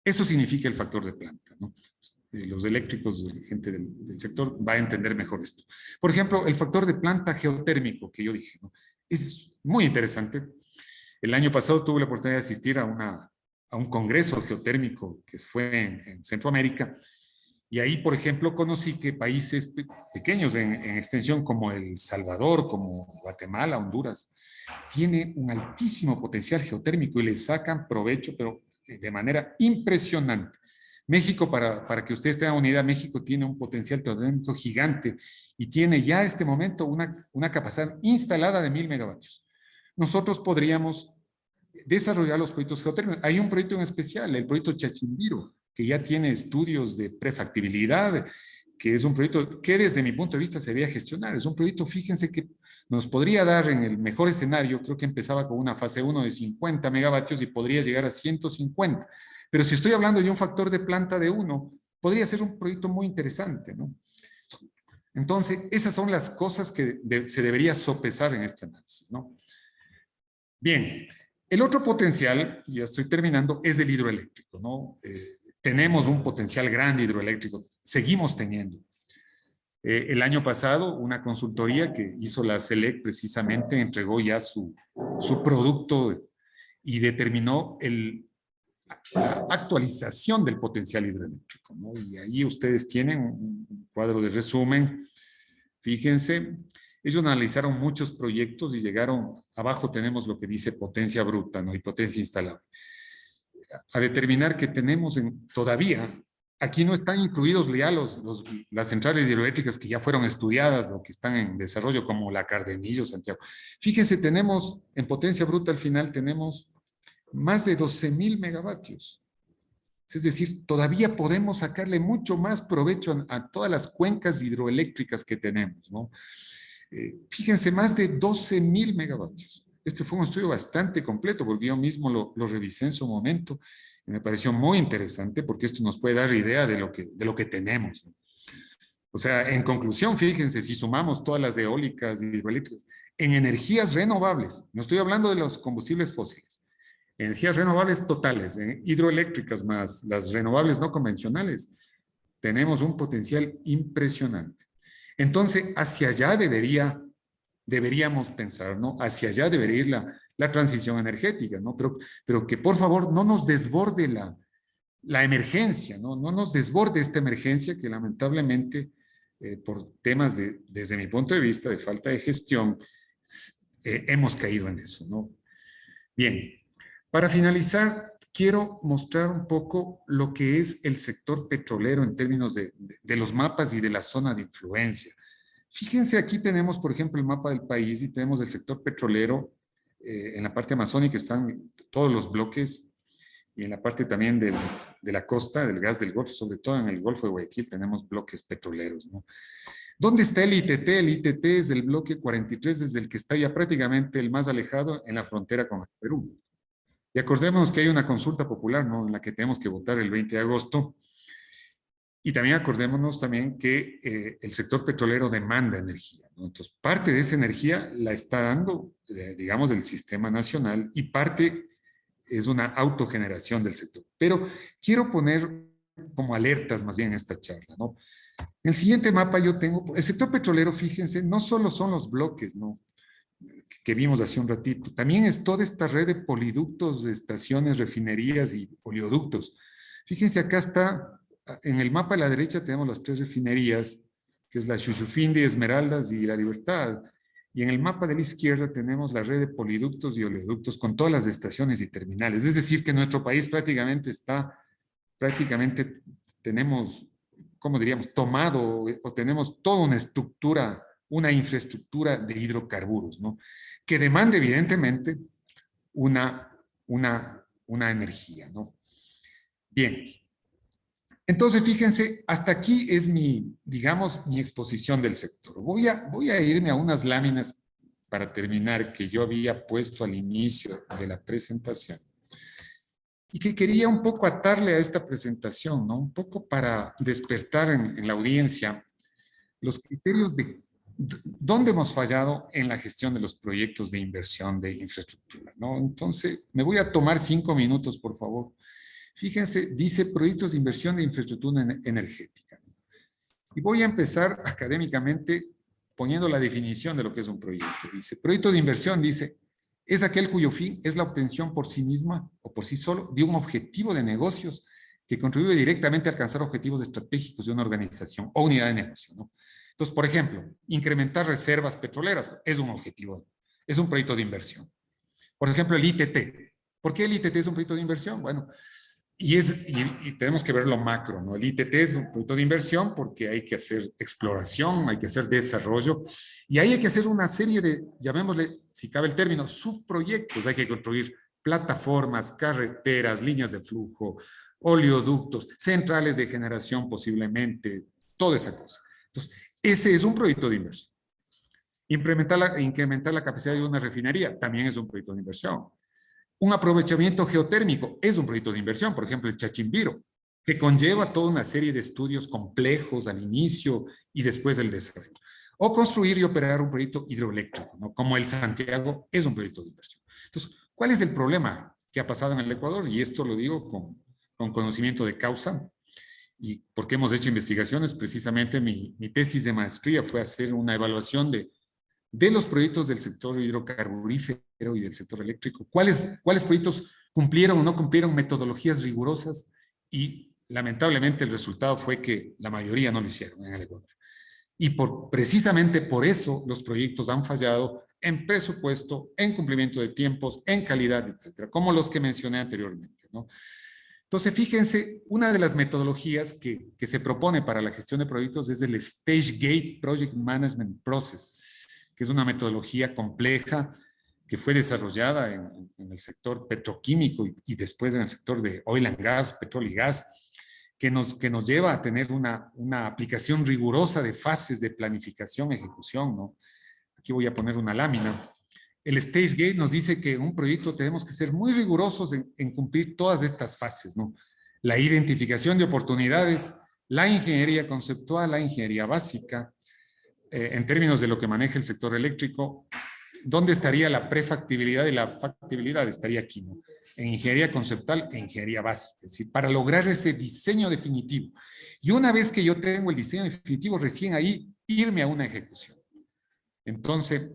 Eso significa el factor de planta, ¿no? Los eléctricos, la gente del sector va a entender mejor esto. Por ejemplo, el factor de planta geotérmico que yo dije, ¿no? Es muy interesante. El año pasado tuve la oportunidad de asistir a un congreso geotérmico que fue en Centroamérica. Y ahí, por ejemplo, conocí que países pequeños en extensión como El Salvador, como Guatemala, Honduras, tiene un altísimo potencial geotérmico y le sacan provecho, pero de manera impresionante. México, para que ustedes tengan una idea, México tiene un potencial geotérmico gigante y tiene ya a este momento una capacidad instalada de 1000 megavatios. Nosotros podríamos desarrollar los proyectos geotérmicos. Hay un proyecto en especial, el proyecto Chachimbiro, que ya tiene estudios de prefactibilidad, que es un proyecto que desde mi punto de vista se debía gestionar. Es un proyecto, fíjense, que nos podría dar en el mejor escenario, creo que empezaba con una fase 1 de 50 megavatios y podría llegar a 150. Pero si estoy hablando de un factor de planta de 1, podría ser un proyecto muy interesante, ¿no? Entonces, esas son las cosas que se debería sopesar en este análisis, ¿no? Bien, el otro potencial, ya estoy terminando, es el hidroeléctrico, ¿no? Tenemos un potencial grande hidroeléctrico, seguimos teniendo. El año pasado, una consultoría que hizo la SELEC precisamente entregó ya su producto y determinó la actualización del potencial hidroeléctrico, ¿no? Y ahí ustedes tienen un cuadro de resumen. Fíjense, ellos analizaron muchos proyectos y llegaron, abajo tenemos lo que dice potencia bruta, ¿no? Y potencia instalable. A determinar que tenemos todavía, aquí no están incluidos ya las centrales hidroeléctricas que ya fueron estudiadas o que están en desarrollo, como la Cardenillo, Santiago. Fíjense, tenemos en potencia bruta al final, tenemos más de 12,000 megavatios. Es decir, todavía podemos sacarle mucho más provecho a todas las cuencas hidroeléctricas que tenemos, ¿no? Fíjense, más de 12,000 megavatios. Este fue un estudio bastante completo porque yo mismo lo revisé en su momento y me pareció muy interesante porque esto nos puede dar idea de lo que tenemos, ¿no? O sea, en conclusión, fíjense, si sumamos todas las eólicas y hidroeléctricas en energías renovables, no estoy hablando de los combustibles fósiles, energías renovables totales, hidroeléctricas más las renovables no convencionales, tenemos un potencial impresionante. Entonces, hacia allá deberíamos pensar, ¿no? Hacia allá debería ir la transición energética, ¿no? Pero que por favor no nos desborde la emergencia, ¿no? No nos desborde esta emergencia que lamentablemente, por temas desde mi punto de vista, de falta de gestión, hemos caído en eso, ¿no? Bien, para finalizar, quiero mostrar un poco lo que es el sector petrolero en términos de los mapas y de la zona de influencia. Fíjense, aquí tenemos, por ejemplo, el mapa del país y tenemos el sector petrolero. En la parte amazónica están todos los bloques y en la parte también de la costa, del gas del Golfo, sobre todo en el Golfo de Guayaquil, tenemos bloques petroleros, ¿no? ¿Dónde está el ITT? El ITT es el bloque 43, desde el que está ya prácticamente el más alejado en la frontera con el Perú. Y acordémonos que hay una consulta popular, ¿no? En la que tenemos que votar el 20 de agosto. Y también acordémonos también que el sector petrolero demanda energía, ¿no? Entonces, parte de esa energía la está dando, digamos, el sistema nacional y parte es una autogeneración del sector. Pero quiero poner como alertas más bien en esta charla, ¿no? En el siguiente mapa yo tengo, el sector petrolero, fíjense, no solo son los bloques, ¿no? Que vimos hace un ratito, también es toda esta red de poliductos, de estaciones, refinerías y oleoductos. Fíjense, acá está, en el mapa a la derecha tenemos las 3 refinerías, que es la Xuxufindi, Esmeraldas y La Libertad. Y en el mapa de la izquierda tenemos la red de poliductos y oleoductos con todas las estaciones y terminales. Es decir, que nuestro país prácticamente tenemos, ¿cómo diríamos?, tomado o tenemos toda una estructura, una infraestructura de hidrocarburos, ¿no? Que demanda evidentemente una energía, ¿no? Bien. Entonces, fíjense, hasta aquí es digamos, mi exposición del sector. Voy a irme a unas láminas para terminar que yo había puesto al inicio de la presentación y que quería un poco atarle a esta presentación, ¿no? Un poco para despertar en la audiencia los criterios de dónde hemos fallado en la gestión de los proyectos de inversión de infraestructura, ¿no? Entonces, me voy a tomar 5 minutos, por favor. Fíjense, dice proyectos de inversión de infraestructura energética. Y voy a empezar académicamente poniendo la definición de lo que es un proyecto. Dice, proyecto de inversión, dice, es aquel cuyo fin es la obtención por sí misma o por sí solo de un objetivo de negocios que contribuye directamente a alcanzar objetivos estratégicos de una organización o unidad de negocio, ¿no? Entonces, por ejemplo, incrementar reservas petroleras es un objetivo, es un proyecto de inversión. Por ejemplo, el ITT. ¿Por qué el ITT es un proyecto de inversión? Bueno, y tenemos que ver lo macro, ¿no? El ITT es un proyecto de inversión porque hay que hacer exploración, hay que hacer desarrollo, y ahí hay que hacer una serie de, llamémosle, si cabe el término, subproyectos. Hay que construir plataformas, carreteras, líneas de flujo, oleoductos, centrales de generación posiblemente, toda esa cosa. Entonces, ese es un proyecto de inversión. Incrementar la capacidad de una refinería también es un proyecto de inversión. Un aprovechamiento geotérmico es un proyecto de inversión, por ejemplo, el Chachimbiro, que conlleva toda una serie de estudios complejos al inicio y después del desarrollo. O construir y operar un proyecto hidroeléctrico, ¿no? Como el Santiago es un proyecto de inversión. Entonces, ¿cuál es el problema que ha pasado en el Ecuador? Y esto lo digo con conocimiento de causa, y porque hemos hecho investigaciones. Precisamente mi tesis de maestría fue hacer una evaluación de los proyectos del sector hidrocarburífero y del sector eléctrico. ¿Cuáles proyectos cumplieron o no cumplieron metodologías rigurosas? Y lamentablemente el resultado fue que la mayoría no lo hicieron en el Ecuador. Y precisamente por eso los proyectos han fallado en presupuesto, en cumplimiento de tiempos, en calidad, etcétera, como los que mencioné anteriormente, ¿no? Entonces, fíjense, una de las metodologías que se propone para la gestión de proyectos es el Stage Gate Project Management Process, que es una metodología compleja que fue desarrollada en el sector petroquímico y después en el sector de oil and gas, petróleo y gas, que nos lleva a tener una aplicación rigurosa de fases de planificación, ejecución, ¿no? Aquí voy a poner una lámina. El Stage Gate nos dice que en un proyecto tenemos que ser muy rigurosos en cumplir todas estas fases, ¿no? La identificación de oportunidades, la ingeniería conceptual, la ingeniería básica, en términos de lo que maneja el sector eléctrico, ¿dónde estaría la prefactibilidad y la factibilidad? Estaría aquí, ¿no? En ingeniería conceptual e ingeniería básica, es decir, para lograr ese diseño definitivo. Y una vez que yo tengo el diseño definitivo, recién ahí irme a una ejecución. Entonces,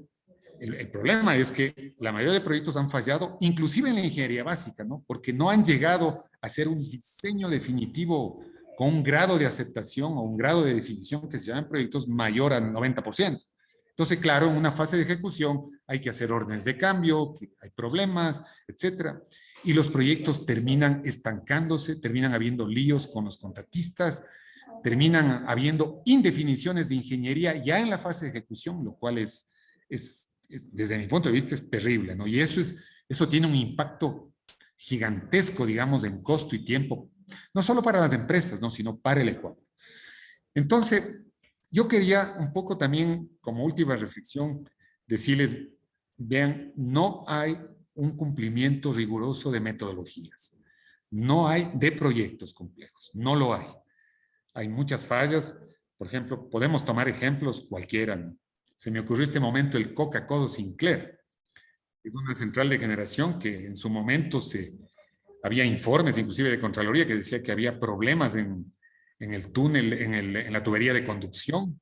el problema es que la mayoría de proyectos han fallado, inclusive en la ingeniería básica, ¿no? Porque no han llegado a hacer un diseño definitivo con un grado de aceptación o un grado de definición que se llaman proyectos mayor al 90%. Entonces, claro, en una fase de ejecución hay que hacer órdenes de cambio, que hay problemas, etcétera. Y los proyectos terminan estancándose, terminan habiendo líos con los contratistas, terminan habiendo indefiniciones de ingeniería ya en la fase de ejecución, lo cual desde mi punto de vista es terrible, ¿no? Y eso tiene un impacto gigantesco, digamos, en costo y tiempo, no solo para las empresas, ¿no? Sino para el Ecuador. Entonces, yo quería un poco también, como última reflexión, decirles, vean, no hay un cumplimiento riguroso de metodologías, no hay de proyectos complejos, no lo hay. Hay muchas fallas, por ejemplo, podemos tomar ejemplos cualquiera, ¿no? Se me ocurrió este momento el Coca-Cola Sinclair. Es una central de generación que en su momento había informes, inclusive de Contraloría, que decía que había problemas en el túnel, en la tubería de conducción,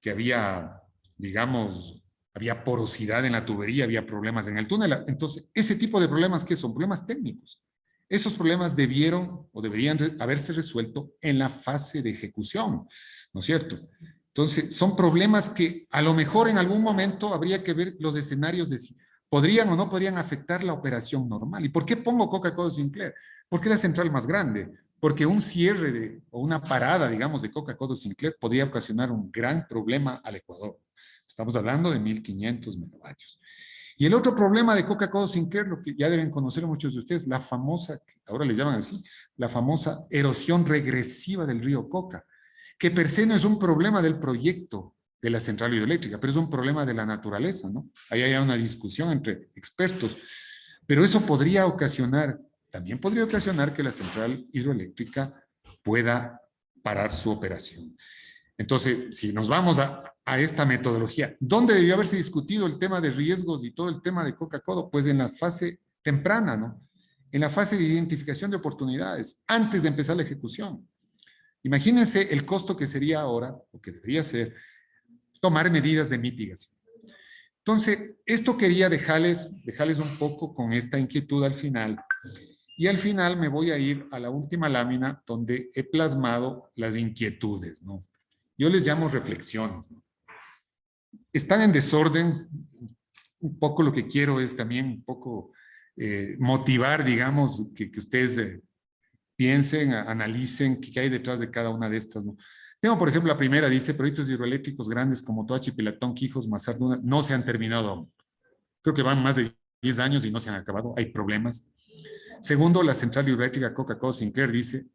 que había, digamos, había porosidad en la tubería, había problemas en el túnel. Entonces, ese tipo de problemas, ¿qué son? Problemas técnicos. Esos problemas debieron o deberían haberse resuelto en la fase de ejecución, ¿no es cierto? Entonces, son problemas que a lo mejor en algún momento habría que ver los escenarios de si podrían o no podrían afectar la operación normal. ¿Y por qué pongo Coca-Cola Sinclair? Porque es la central más grande, porque un cierre o una parada, digamos, de Coca-Cola Sinclair podría ocasionar un gran problema al Ecuador. Estamos hablando de 1.500 megavatios. Y el otro problema de Coca-Cola Sinclair, lo que ya deben conocer muchos de ustedes, la famosa, ahora le llaman así, la famosa erosión regresiva del río Coca, que per se no es un problema del proyecto de la central hidroeléctrica, pero es un problema de la naturaleza, ¿no? Ahí hay una discusión entre expertos, pero eso también podría ocasionar que la central hidroeléctrica pueda parar su operación. Entonces, si nos vamos a esta metodología, ¿dónde debió haberse discutido el tema de riesgos y todo el tema de Coca-Cola? Pues en la fase temprana, ¿no? En la fase de identificación de oportunidades, antes de empezar la ejecución. Imagínense el costo que sería ahora, o que debería ser, tomar medidas de mitigación. Entonces, esto quería dejarles un poco con esta inquietud al final. Y al final me voy a ir a la última lámina donde he plasmado las inquietudes, ¿no? Yo les llamo reflexiones, ¿no? Están en desorden. Un poco lo que quiero es también un poco motivar, digamos, que ustedes piensen, analicen qué hay detrás de cada una de estas, ¿no? Tengo, por ejemplo, la primera, dice, proyectos hidroeléctricos grandes como Toachi, Pilatón, Quijos, Mazarduna, no se han terminado aún. Creo que van más de 10 años y no se han acabado, hay problemas. Segundo, la central hidroeléctrica Coca-Cola Sinclair dice,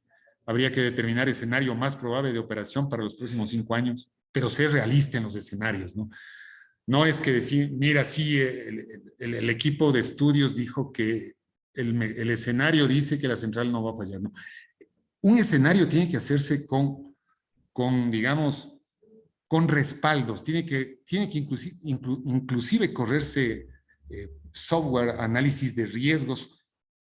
habría que determinar escenario más probable de operación para los próximos 5 años, pero ser realista en los escenarios, ¿no? No es que decir, mira, sí, el equipo de estudios dijo que el escenario dice que la central no va a fallar, ¿no? Un escenario tiene que hacerse digamos, con respaldos, tiene que inclusive correrse software, análisis de riesgos,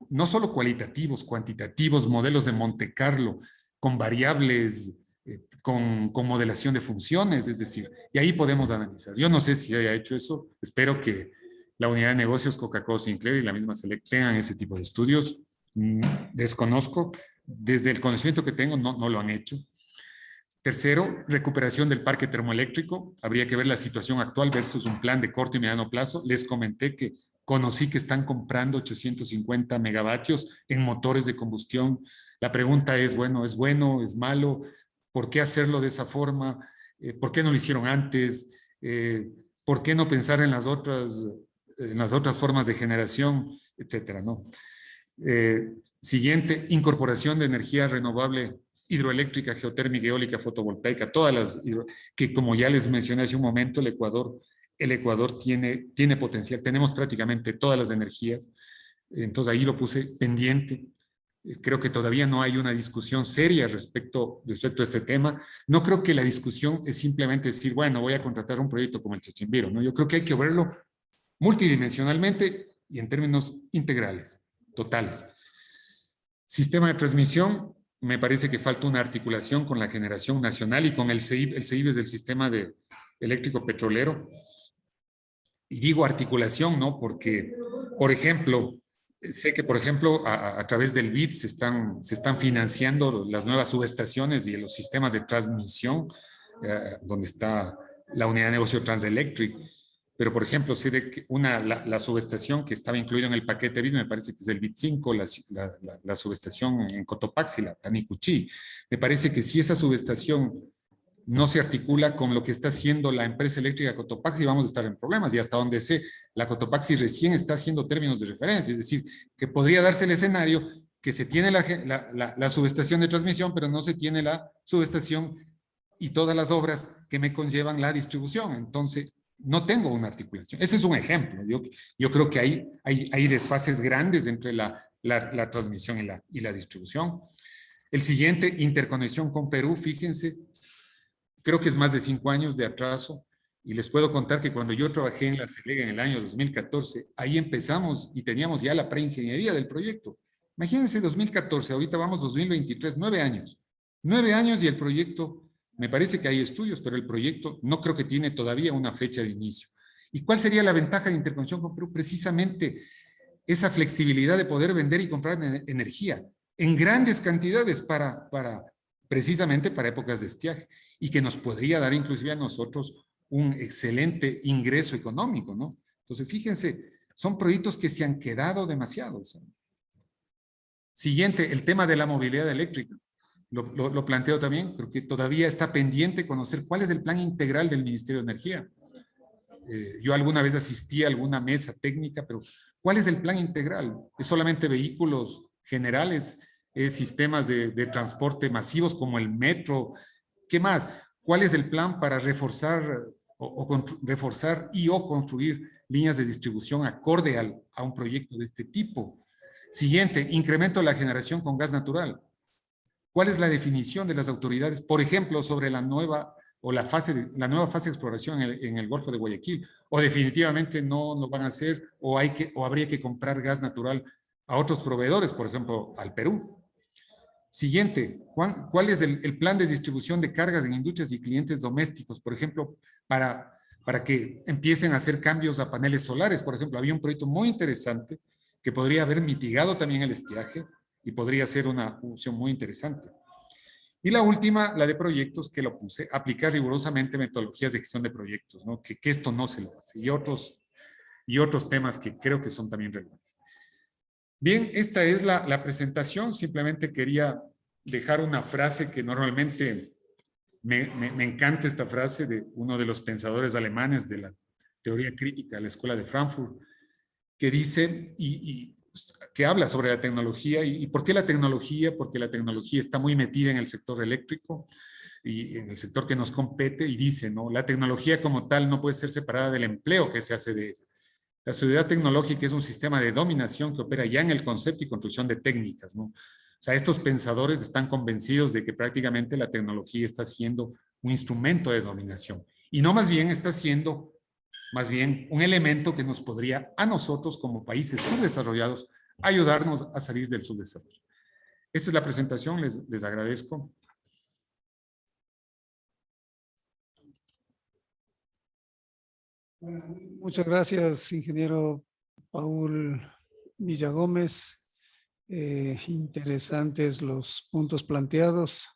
no solo cualitativos, cuantitativos, modelos de Monte Carlo, con variables, con modelación de funciones, es decir, y ahí podemos analizar. Yo no sé si haya hecho eso, espero que la unidad de negocios Coca-Cola Sinclair y la misma Select tengan ese tipo de estudios. Desconozco, desde el conocimiento que tengo no lo han hecho. Tercero, recuperación del parque termoeléctrico. Habría que ver la situación actual versus un plan de corto y mediano plazo. Les comenté que conocí que están comprando 850 megavatios en motores de combustión. La pregunta es, bueno, ¿es malo? ¿Por qué hacerlo de esa forma? ¿Por qué no lo hicieron antes? ¿Por qué no pensar en las otras formas de generación? Etcétera, ¿no? Siguiente, incorporación de energía renovable hidroeléctrica, geotérmica, eólica, fotovoltaica, todas las que, como ya les mencioné hace un momento, el Ecuador tiene potencial, tenemos prácticamente todas las energías, entonces ahí lo puse pendiente. Creo que todavía no hay una discusión seria respecto a este tema. No creo que la discusión es simplemente decir, bueno, voy a contratar un proyecto como el Chochimbiro, ¿no? Yo creo que hay que verlo multidimensionalmente y en términos integrales, totales. Sistema de transmisión, me parece que falta una articulación con la generación nacional y con el CEIB. El CEIB es el sistema eléctrico petrolero. Y digo articulación, ¿no? Porque, por ejemplo, sé que, por ejemplo, a través del BID se están financiando las nuevas subestaciones y los sistemas de transmisión, donde está la unidad de negocio Transelectric. Pero, por ejemplo, sé de que la subestación que estaba incluida en el paquete BID, me parece que es el BID 5, la subestación en Cotopaxi, la Tanicuchi. Me parece que si esa subestación no se articula con lo que está haciendo la empresa eléctrica Cotopaxi, vamos a estar en problemas. Y hasta donde sé, la Cotopaxi recién está haciendo términos de referencia, es decir, que podría darse el escenario que se tiene la subestación de transmisión, pero no se tiene la subestación y todas las obras que me conllevan la distribución. Entonces, no tengo una articulación. Ese es un ejemplo. Yo creo que hay desfases grandes entre la transmisión y la distribución. El siguiente, interconexión con Perú, fíjense, creo que es más de 5 años de atraso, y les puedo contar que cuando yo trabajé en la CELEG en el año 2014, ahí empezamos y teníamos ya la preingeniería del proyecto. Imagínense 2014, ahorita vamos 2023, 9 años. 9 años y el proyecto, me parece que hay estudios, pero el proyecto no creo que tiene todavía una fecha de inicio. ¿Y cuál sería la ventaja de interconexión con Perú? Precisamente esa flexibilidad de poder vender y comprar energía en grandes cantidades precisamente para épocas de estiaje, y que nos podría dar inclusive a nosotros un excelente ingreso económico, ¿no? Entonces, fíjense, son proyectos que se han quedado demasiados. Siguiente, el tema de la movilidad eléctrica. Lo planteo también, creo que todavía está pendiente conocer cuál es el plan integral del Ministerio de Energía. Yo alguna vez asistí a alguna mesa técnica, pero ¿cuál es el plan integral? ¿Es solamente vehículos generales? ¿Es sistemas de transporte masivos como el metro? ¿Qué más? ¿Cuál es el plan para reforzar o construir líneas de distribución acorde a un proyecto de este tipo? Siguiente, incremento de la generación con gas natural. ¿Cuál es la definición de las autoridades, por ejemplo, sobre la nueva o la nueva fase de exploración en el Golfo de Guayaquil, o definitivamente no lo van a hacer, o habría que comprar gas natural a otros proveedores, por ejemplo, al Perú. Siguiente, ¿cuál es el plan de distribución de cargas en industrias y clientes domésticos? Por ejemplo, para que empiecen a hacer cambios a paneles solares. Por ejemplo, había un proyecto muy interesante que podría haber mitigado también el estiaje y podría ser una opción muy interesante. Y la última, la de proyectos, que lo puse, aplicar rigurosamente metodologías de gestión de proyectos, ¿no? Que esto no se lo hace. Y otros temas que creo que son también relevantes. Bien, esta es la presentación. Simplemente quería dejar una frase que normalmente me encanta esta frase de uno de los pensadores alemanes de la teoría crítica de la Escuela de Frankfurt, que dice que habla sobre la tecnología y por qué la tecnología, porque la tecnología está muy metida en el sector eléctrico y en el sector que nos compete, y dice, ¿no? La tecnología como tal no puede ser separada del empleo que se hace de ella. La sociedad tecnológica es un sistema de dominación que opera ya en el concepto y construcción de técnicas, ¿no? O sea, estos pensadores están convencidos de que prácticamente la tecnología está siendo un instrumento de dominación y no más bien está siendo más bien un elemento que nos podría a nosotros como países subdesarrollados ayudarnos a salir del subdesarrollo. Esta es la presentación, les agradezco. Bueno, muchas gracias, ingeniero Paul Villagómez. Interesantes los puntos planteados.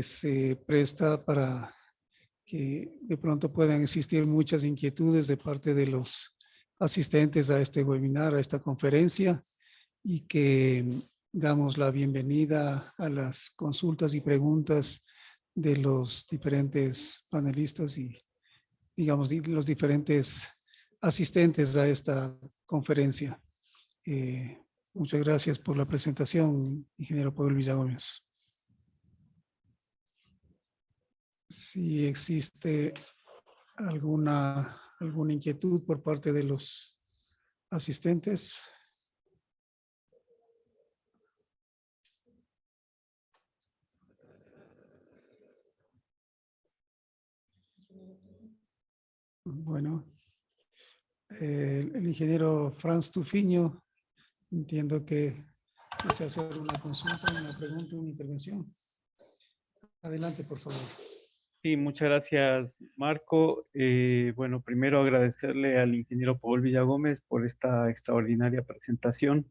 Se presta para que de pronto puedan existir muchas inquietudes de parte de los asistentes a este webinar, a esta conferencia, y que damos la bienvenida a las consultas y preguntas de los diferentes panelistas y, digamos, los diferentes asistentes a esta conferencia. Muchas gracias por la presentación, ingeniero Paul Villagómez. Si existe alguna inquietud por parte de los asistentes. Bueno, el ingeniero Franz Tufiño, entiendo que desea hacer una consulta, una pregunta, una intervención. Adelante, por favor. Sí, muchas gracias, Marco. Bueno, primero agradecerle al ingeniero Paul Villagómez por esta extraordinaria presentación.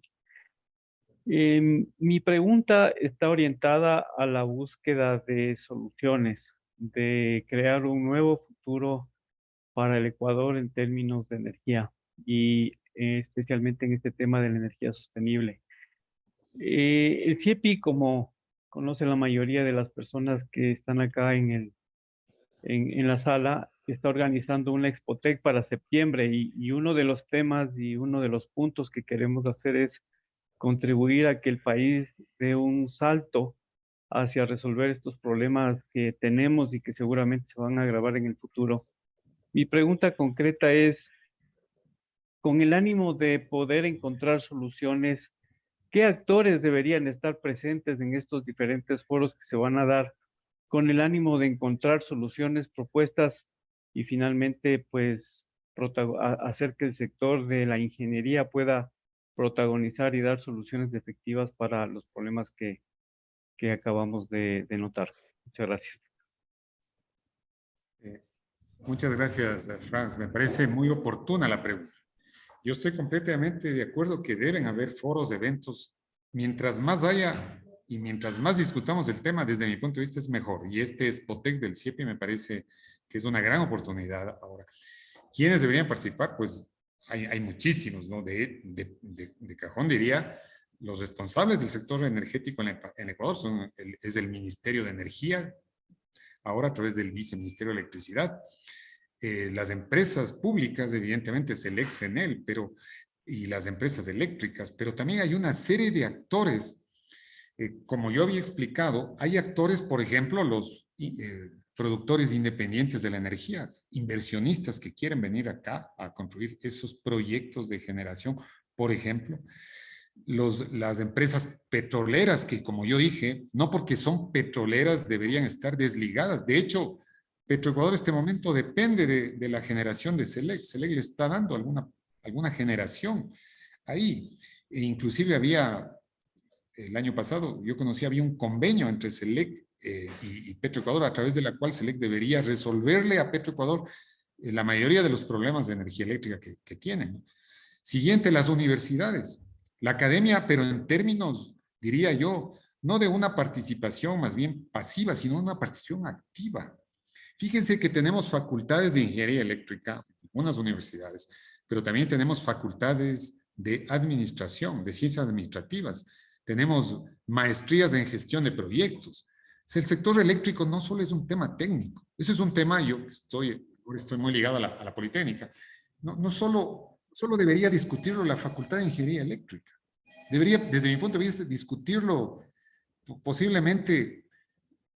Mi pregunta está orientada a la búsqueda de soluciones, de crear un nuevo futuro para el Ecuador en términos de energía y especialmente en este tema de la energía sostenible. El CIEPI, como conoce la mayoría de las personas que están acá en la sala, está organizando una Expotec para septiembre y uno de los temas y uno de los puntos que queremos hacer es contribuir a que el país dé un salto hacia resolver estos problemas que tenemos y que seguramente se van a agravar en el futuro. Mi pregunta concreta es, con el ánimo de poder encontrar soluciones, ¿qué actores deberían estar presentes en estos diferentes foros que se van a dar con el ánimo de encontrar soluciones, propuestas y finalmente pues hacer que el sector de la ingeniería pueda protagonizar y dar soluciones efectivas para los problemas que acabamos de notar? Muchas gracias. Muchas gracias, Franz. Me parece muy oportuna la pregunta. Yo estoy completamente de acuerdo que deben haber foros, eventos. Mientras más haya y mientras más discutamos el tema, desde mi punto de vista es mejor. Y este Expotec del CIEPI me parece que es una gran oportunidad ahora. ¿Quiénes deberían participar? Pues hay muchísimos, ¿no? De cajón diría, los responsables del sector energético en Ecuador es el Ministerio de Energía, ahora a través del Viceministerio de Electricidad. Las empresas públicas, evidentemente, es el ex-ENEL, y las empresas eléctricas, pero también hay una serie de actores. Como yo había explicado, hay actores, por ejemplo, los productores independientes de la energía, inversionistas que quieren venir acá a construir esos proyectos de generación, por ejemplo. las empresas petroleras, que como yo dije, no porque son petroleras deberían estar desligadas. De hecho, Petroecuador en este momento depende de la generación de SELEC. SELEC le está dando alguna generación ahí. E inclusive había, el año pasado, yo conocí, había un convenio entre SELEC y Petroecuador, a través de la cual SELEC debería resolverle a Petroecuador la mayoría de los problemas de energía eléctrica que tienen, ¿no? Siguiente, las universidades. La academia, pero en términos, diría yo, no de una participación más bien pasiva, sino una participación activa. Fíjense que tenemos facultades de ingeniería eléctrica en algunas universidades, pero también tenemos facultades de administración, de ciencias administrativas. Tenemos maestrías en gestión de proyectos. El sector eléctrico no solo es un tema técnico, eso es un tema, yo estoy muy ligado a la Politécnica, no solo debería discutirlo la Facultad de Ingeniería Eléctrica, debería, desde mi punto de vista, discutirlo posiblemente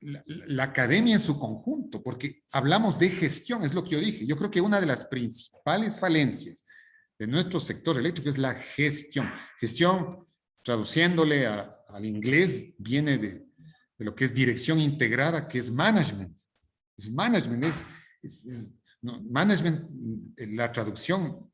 la academia en su conjunto, porque hablamos de gestión, es lo que yo dije. Yo creo que una de las principales falencias de nuestro sector eléctrico es la gestión. Gestión, traduciéndole al inglés, viene de lo que es dirección integrada, que es management. Es management, management, la traducción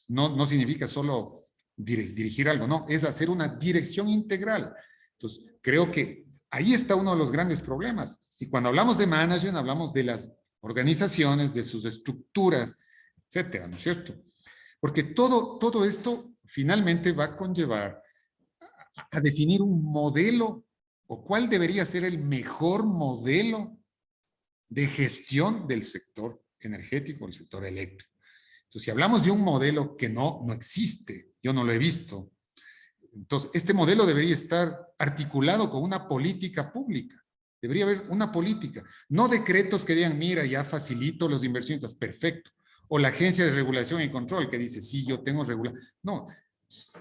no significa solo dirigir algo, no, es hacer una dirección integral. Entonces, creo que ahí está uno de los grandes problemas. Y cuando hablamos de management, hablamos de las organizaciones, de sus estructuras, etcétera, ¿no es cierto? Porque todo esto finalmente va a conllevar a definir un modelo, o cuál debería ser el mejor modelo de gestión del sector energético, del sector eléctrico. Entonces, si hablamos de un modelo que no existe, yo no lo he visto, entonces este modelo debería estar articulado con una política pública. Debería haber una política, no decretos que digan, mira, ya facilito los inversionistas, perfecto. O la Agencia de Regulación y Control que dice, sí, yo tengo regulación. No,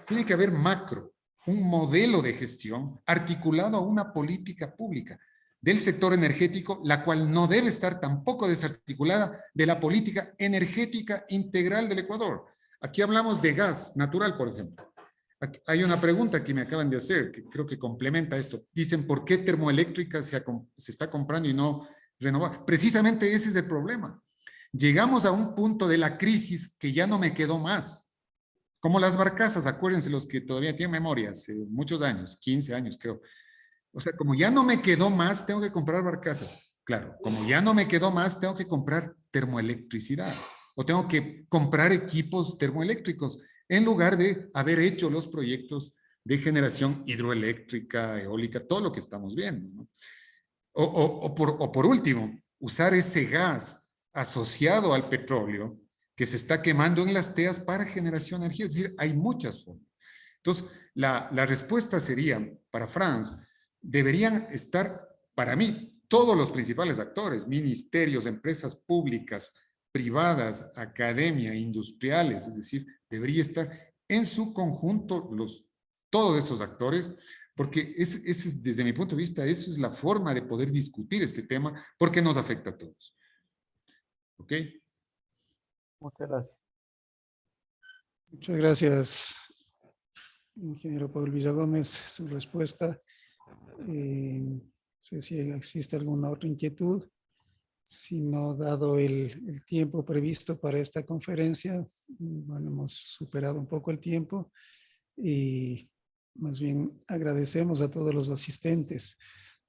tiene que haber macro, un modelo de gestión articulado a una política pública del sector energético, la cual no debe estar tampoco desarticulada de la política energética integral del Ecuador. Aquí hablamos de gas natural, por ejemplo. Aquí hay una pregunta que me acaban de hacer, que creo que complementa esto. Dicen, ¿por qué termoeléctrica se está comprando y no renovable? Precisamente ese es el problema. Llegamos a un punto de la crisis que ya no me quedó más. Como las barcazas, acuérdense los que todavía tienen memoria, hace muchos años, 15 años creo. O sea, como ya no me quedó más, tengo que comprar barcazas. Claro, como ya no me quedó más, tengo que comprar termoelectricidad o tengo que comprar equipos termoeléctricos en lugar de haber hecho los proyectos de generación hidroeléctrica, eólica, todo lo que estamos viendo, ¿no? O por último, usar ese gas asociado al petróleo que se está quemando en las teas para generación de energía. Es decir, hay muchas formas. Entonces, la respuesta sería, para France, deberían estar, para mí, todos los principales actores, ministerios, empresas públicas, privadas, academia, industriales, es decir, debería estar en su conjunto todos esos actores, porque desde mi punto de vista, eso es la forma de poder discutir este tema, porque nos afecta a todos. ¿Ok? Muchas gracias. Muchas gracias, ingeniero Paul Villagómez, su respuesta. No sé si existe alguna otra inquietud. Si no, dado el tiempo previsto para esta conferencia, bueno, hemos superado un poco el tiempo y más bien agradecemos a todos los asistentes.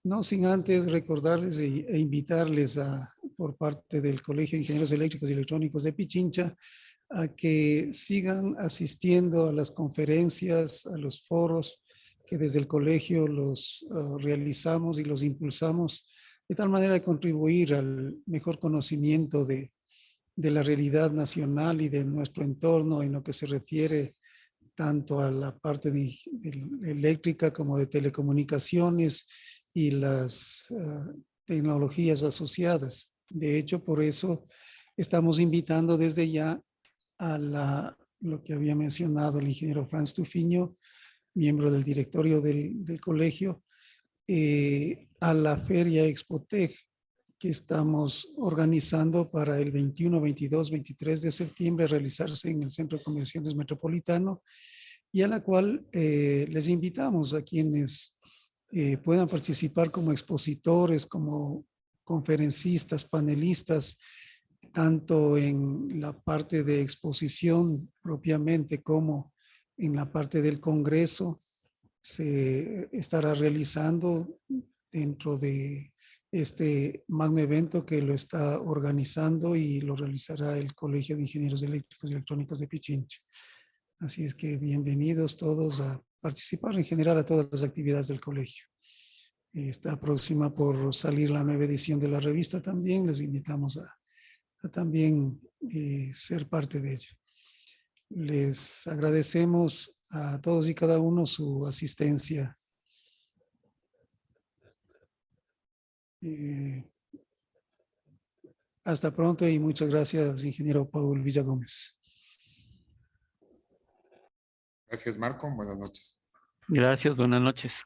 No sin antes recordarles e invitarles por parte del Colegio de Ingenieros Eléctricos y Electrónicos de Pichincha a que sigan asistiendo a las conferencias, a los foros que desde el colegio los realizamos y los impulsamos de tal manera de contribuir al mejor conocimiento de la realidad nacional y de nuestro entorno en lo que se refiere tanto a la parte de eléctrica como de telecomunicaciones y las tecnologías asociadas. De hecho, por eso estamos invitando desde ya a lo que había mencionado el ingeniero Franz Tufiño, miembro del directorio del colegio, a la Feria Expotec que estamos organizando para el 21, 22, 23 de septiembre realizarse en el Centro de Convenciones Metropolitano y a la cual les invitamos a quienes puedan participar como expositores, como conferencistas, panelistas, tanto en la parte de exposición propiamente como en la parte del congreso. Se estará realizando dentro de este magno evento que lo está organizando y lo realizará el Colegio de Ingenieros Eléctricos y Electrónicos de Pichincha. Así es que bienvenidos todos a participar, en general a todas las actividades del colegio. Está próxima por salir la nueva edición de la revista también. Les invitamos a también ser parte de ello. Les agradecemos a todos y cada uno su asistencia. Hasta pronto y muchas gracias, ingeniero Paul Villagómez. Gracias, Marco. Buenas noches. Gracias, buenas noches.